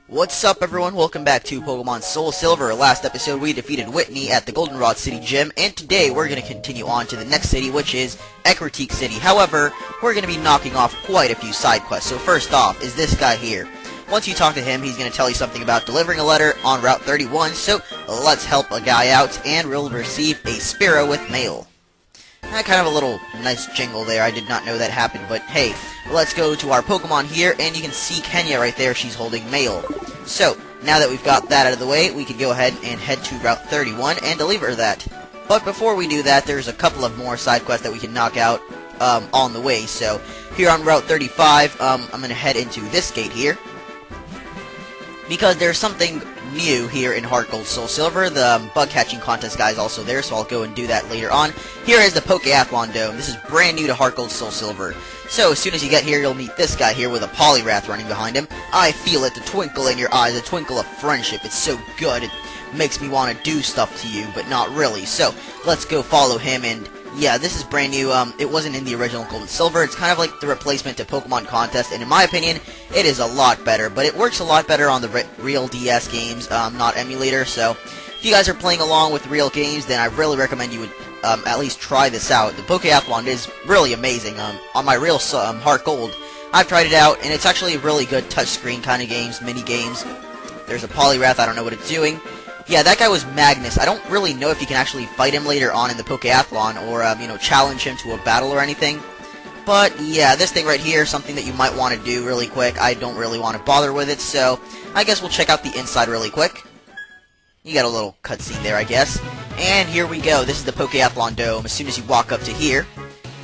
What's up, everyone? Welcome back to Pokemon SoulSilver. Last episode, we defeated Whitney at the Goldenrod City Gym, and today we're going to continue on to the next city, which is Ecruteak City. However, we're going to be knocking off quite a few side quests. So first off is this guy here. Once you talk to him, he's going to tell you something about delivering a letter on Route 31, so let's help a guy out, and we'll receive a Spearow with mail. Kind of a little nice jingle there. I did not know that happened, but hey, let's go to our Pokemon here, and you can see Kenya right there. She's holding mail. So, now that we've got that out of the way, we can go ahead and head to Route 31 and deliver that. But before we do that, there's a couple of more side quests that we can knock out on the way. So, here on Route 35, I'm going to head into this gate here, because there's something new here in Heart Gold Soul Silver. The bug catching contest guy is also there, so I'll go and do that later on. Here is the Pokeathlon Dome. This is brand new to Heart Gold Soul Silver. So as soon as you get here, you'll meet this guy here with a Poliwrath running behind him. I feel it, the twinkle in your eyes, the twinkle of friendship. It's so good, it makes me want to do stuff to you, but not really. So let's go follow him, and yeah, this is brand new. It wasn't in the original Gold and Silver. It's kind of like the replacement to Pokemon Contest, and in my opinion, it is a lot better. But it works a lot better on the real DS games, not emulator. So if you guys are playing along with real games, then I really recommend you would at least try this out. The Pokeathlon is really amazing. On my real Heart Gold, I've tried it out, and it's actually a really good touchscreen kind of games, mini games. There's a Poliwrath. I don't know what it's doing. Yeah, that guy was Magnus. I don't really know if you can actually fight him later on in the Pokeathlon or, challenge him to a battle or anything. But, yeah, this thing right here is something that you might want to do really quick. I don't really want to bother with it, so I guess we'll check out the inside really quick. You got a little cutscene there, I guess. And here we go. This is the Pokeathlon Dome. As soon as you walk up to here,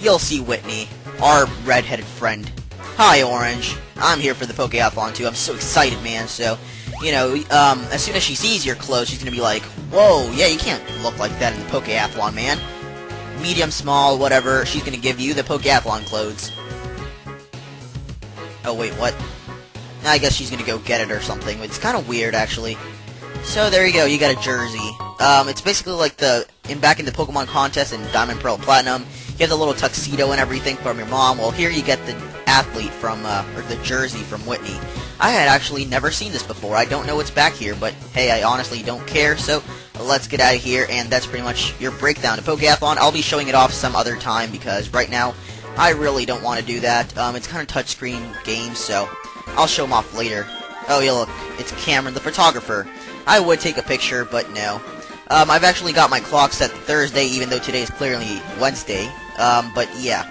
you'll see Whitney, our red-headed friend. Hi, Orange. I'm here for the Pokeathlon, too. I'm so excited, man, so as soon as she sees your clothes, she's gonna be like, whoa, yeah, you can't look like that in the Pokeathlon, man. Medium, small, whatever, she's gonna give you the Pokeathlon clothes. Oh, wait, what? I guess she's gonna go get it or something. It's kind of weird, actually. So, there you go, you got a jersey. It's basically like back in the Pokemon Contest in Diamond, Pearl, Platinum, you have the little tuxedo and everything from your mom. Well, here you get the athlete from, or the jersey from Whitney. I had actually never seen this before. I don't know what's back here, but hey, I honestly don't care, so let's get out of here, and that's pretty much your breakdown to Pokeathlon. I'll be showing it off some other time, because right now, I really don't want to do that. It's kind of touchscreen game, so I'll show them off later. Oh, yeah, look, it's Cameron, the photographer. I would take a picture, but no. I've actually got my clock set to Thursday, even though today is clearly Wednesday, but yeah.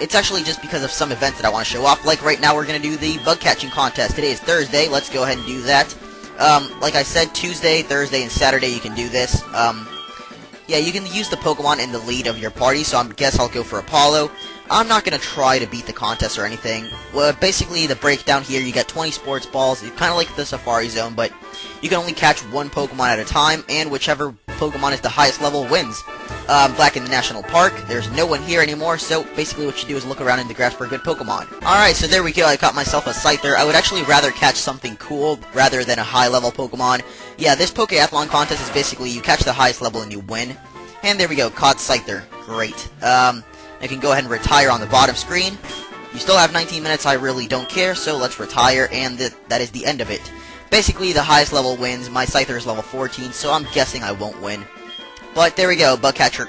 It's actually just because of some events that I want to show off. Like right now, we're going to do the bug catching contest. Today is Thursday. Let's go ahead and do that. Like I said, Tuesday, Thursday, and Saturday you can do this. Yeah, you can use the Pokemon in the lead of your party, so I guess I'll go for Apollo. I'm not going to try to beat the contest or anything. Well, basically, the breakdown here, you get 20 sports balls. It's kind of like the Safari Zone, but you can only catch one Pokemon at a time, and whichever Pokemon is the highest level wins. Back in the National Park, there's no one here anymore, so basically what you do is look around in the grass for a good Pokemon. Alright, so there we go, I caught myself a Scyther. I would actually rather catch something cool rather than a high-level Pokemon. Yeah, this Pokeathlon contest is basically you catch the highest level and you win. And there we go, caught Scyther. Great. I can go ahead and retire on the bottom screen. You still have 19 minutes, I really don't care, so let's retire, and that is the end of it. Basically, the highest level wins. My Scyther is level 14, so I'm guessing I won't win. But there we go, Bugcatcher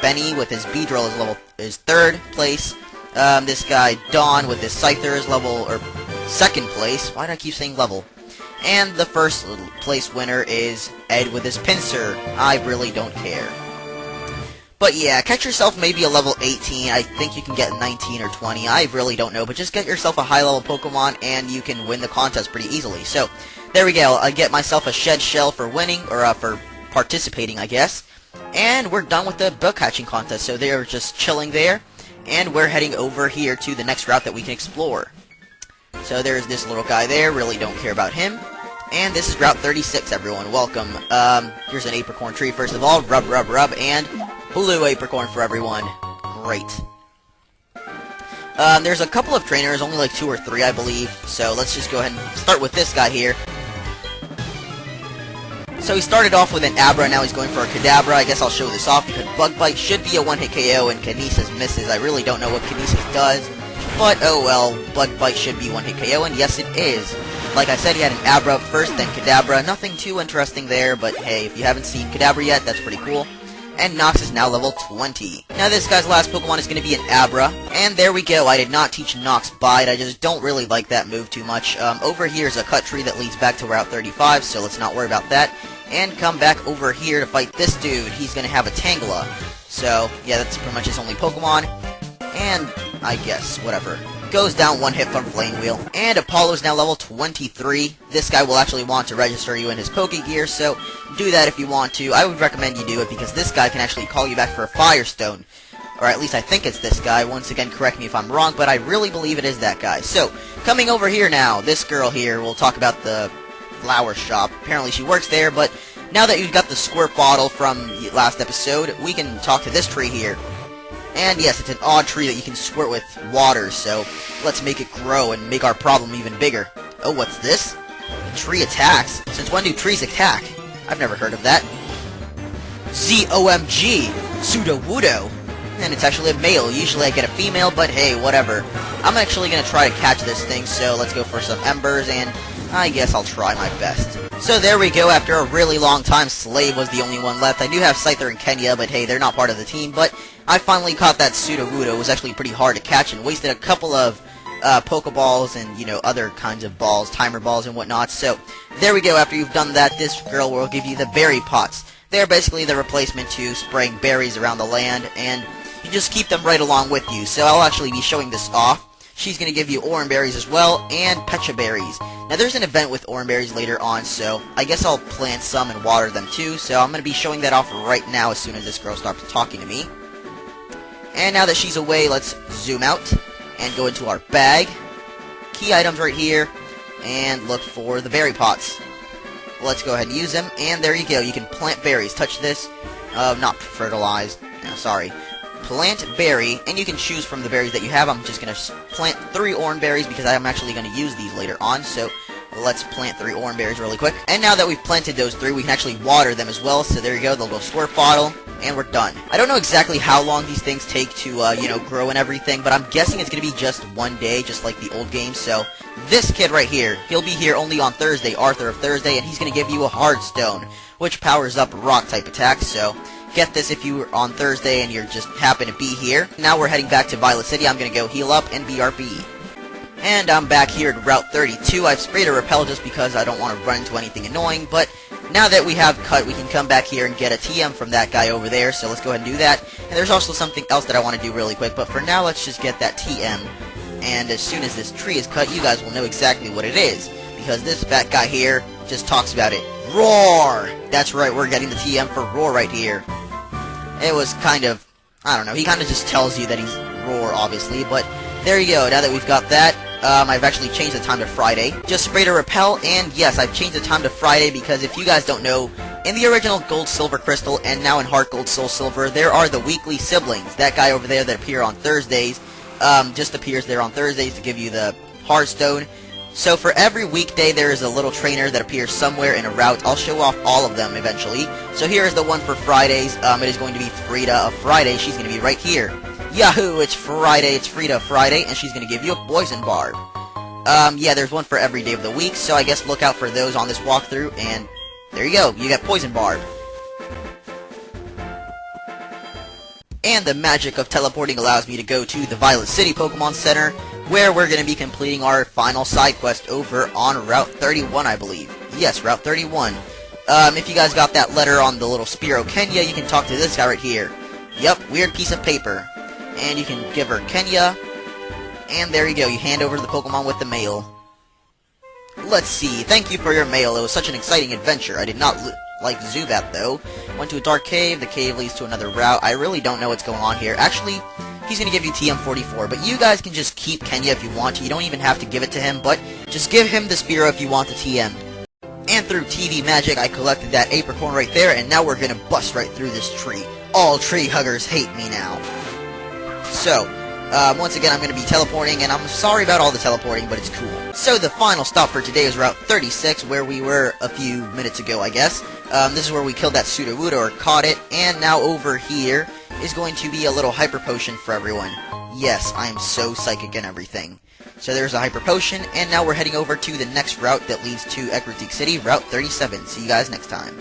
Benny with his Beedrill is third place. This guy Dawn with his Scyther is second place. Why do I keep saying level? And the first place winner is Ed with his Pinsir. I really don't care. But yeah, catch yourself maybe a level 18. I think you can get 19 or 20. I really don't know, but just get yourself a high level Pokemon and you can win the contest pretty easily. So there we go. I get myself a Shed Shell for winning, or for participating, I guess. And we're done with the bug catching contest, so they're just chilling there, and we're heading over here to the next route that we can explore. So there's this little guy there, really don't care about him. And this is Route 36, everyone, welcome. Here's an apricorn tree, first of all, rub, rub, rub, and blue apricorn for everyone. Great. There's a couple of trainers, only like 2 or 3, I believe, so let's just go ahead and start with this guy here. So he started off with an Abra, now he's going for a Kadabra. I guess I'll show this off because Bug Bite should be a one-hit KO and Kinesis misses. I really don't know what Kinesis does, but oh well, Bug Bite should be one-hit KO, and yes it is. Like I said, he had an Abra up first, then Kadabra. Nothing too interesting there, but hey, if you haven't seen Kadabra yet, that's pretty cool. And Nox is now level 20. Now this guy's last Pokemon is going to be an Abra, and there we go. I did not teach Nox Bite, I just don't really like that move too much. Over here is a cut tree that leads back to Route 35, so let's not worry about that. And come back over here to fight this dude. He's going to have a Tangela. So, yeah, that's pretty much his only Pokemon. And, I guess, whatever. Goes down one hit from Flame Wheel. And Apollo's now level 23. This guy will actually want to register you in his Pokegear, so do that if you want to. I would recommend you do it because this guy can actually call you back for a Firestone. Or at least I think it's this guy. Once again, correct me if I'm wrong, but I really believe it is that guy. So, coming over here now, this girl here, we'll talk about the flower shop. Apparently she works there, but now that you've got the squirt bottle from the last episode, we can talk to this tree here. And yes, it's an odd tree that you can squirt with water, so let's make it grow and make our problem even bigger. Oh, what's this? The tree attacks? Since when do trees attack? I've never heard of that. ZOMG! Sudowoodo! And it's actually a male. Usually I get a female, but hey, whatever. I'm actually going to try to catch this thing, so let's go for some embers, and I guess I'll try my best. So there we go, after a really long time, Slave was the only one left. I do have Scyther and Kenya, but hey, they're not part of the team, but I finally caught that Sudowoodo. It was actually pretty hard to catch and wasted a couple of Pokeballs and, you know, other kinds of balls, timer balls and whatnot. So there we go, after you've done that, this girl will give you the berry pots. They're basically the replacement to spraying berries around the land, and you just keep them right along with you. So I'll actually be showing this off. She's going to give you Oran Berries as well, and Pecha Berries. Now, there's an event with Oran Berries later on, so I guess I'll plant some and water them too, so I'm going to be showing that off right now as soon as this girl starts talking to me. And now that she's away, let's zoom out and go into our bag. Key items right here, and look for the berry pots. Let's go ahead and use them, and there you go. You can plant berries. Touch this. Not fertilized. No, sorry. Plant berry, and you can choose from the berries that you have. I'm just going to plant 3 Oran Berries because I'm actually going to use these later on, so let's plant 3 Oran Berries really quick. And now that we've planted those 3, we can actually water them as well, so there you go, the little squirt bottle, and we're done. I don't know exactly how long these things take to, you know, grow and everything, but I'm guessing it's going to be just one day, just like the old game, so this kid right here, he'll be here only on Thursday, Arthur of Thursday, and he's going to give you a Hard Stone, which powers up rock-type attacks, so get this if you were on Thursday and you just happen to be here. Now we're heading back to Violet City. I'm going to go heal up and BRB. And I'm back here at Route 32. I've sprayed a repel just because I don't want to run into anything annoying, but now that we have cut, we can come back here and get a TM from that guy over there, so let's go ahead and do that. And there's also something else that I want to do really quick, but for now, let's just get that TM. And as soon as this tree is cut, you guys will know exactly what it is, because this fat guy here just talks about it. Roar! That's right, we're getting the TM for Roar right here. It was kind of, I don't know, he kind of just tells you that he's Roar, obviously, but there you go. Now that we've got that, I've actually changed the time to Friday. Just sprayed a repel, and yes, I've changed the time to Friday because if you guys don't know, in the original Gold, Silver, Crystal, and now in Heart Gold, Soul Silver, there are the weekly siblings. That guy over there that appear on Thursdays, just appears there on Thursdays to give you the Hearthstone. So for every weekday, there is a little trainer that appears somewhere in a route. I'll show off all of them eventually. So here is the one for Fridays. It is going to be Frida of Friday. She's going to be right here. Yahoo! It's Friday. It's Frida of Friday, and she's going to give you a Poison Barb. Yeah, there's one for every day of the week, so I guess look out for those on this walkthrough, and there you go. You got Poison Barb. And the magic of teleporting allows me to go to the Violet City Pokemon Center, where we're going to be completing our final side quest over on Route 31, I believe. Yes, Route 31. If you guys got that letter on the little Spearow Kenya, you can talk to this guy right here. Yep, weird piece of paper. And you can give her Kenya, and there you go, you hand over the Pokemon with the mail. Let's see, thank you for your mail, it was such an exciting adventure. I did not like Zubat though. Went to a dark cave, the cave leads to another route. I really don't know what's going on here. Actually, he's going to give you TM44, but you guys can just keep Kenya if you want to. You don't even have to give it to him, but just give him the Spearow if you want the TM. And through TV magic, I collected that apricorn right there, and now we're going to bust right through this tree. All tree huggers hate me now. So, once again, I'm going to be teleporting, and I'm sorry about all the teleporting, but it's cool. So the final stop for today is Route 36, where we were a few minutes ago, I guess. This is where we killed that Sudowoodo, or caught it, and now over here is going to be a little hyper potion for everyone. Yes, I am so psychic and everything. So there's a Hyper Potion, and now we're heading over to the next route that leads to Ecruteak City, Route 37. See you guys next time.